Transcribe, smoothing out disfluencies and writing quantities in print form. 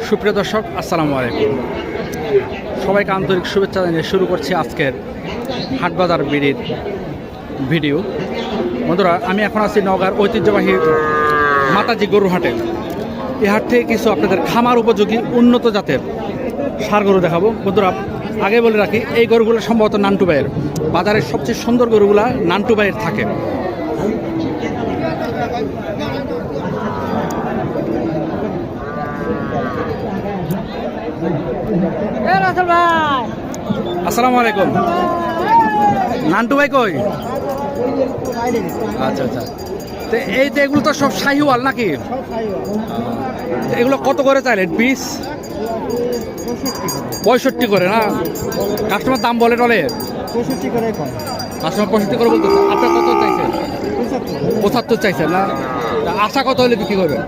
সুপ্রিয় দর্শক, আসসালামু আলাইকুম। সবাইকে আন্তরিক শুভেচ্ছা জানিয়ে শুরু করছি আজকের হাটবাজার বিড়ির ভিডিও। বন্ধুরা, আমি এখন আছি নওগাঁর ঐতিহ্যবাহী মাতাজি গরুর হাটে। এই হাট থেকে কিছু আপনাদের খামার উপযোগী উন্নত জাতের ষাঁড় গরু দেখাবো। বন্ধুরা, আগে বলে রাখি, এই গরুগুলো সম্ভবত নান্টু ভাইয়ের। বাজারের সবচেয়ে সুন্দর গরুগুলা নান্টু ভাইয়ের থাকে। আসসালামু আলাইকুম। নান্টু ভাই কই? আচ্ছা আচ্ছা, তো এই যে এগুলো তো সব শাহিওয়াল নাকি? এগুলো কত করে চাইলেন পিস? 65 করে না? কাস্টমার দাম বলে টলে 65 করে কম। কাস্টমার 65 করে বলতেছে। আপনার কত চাইছেন? 75 চাইছেন না? আশা কত হলে বিক্রি করবেন?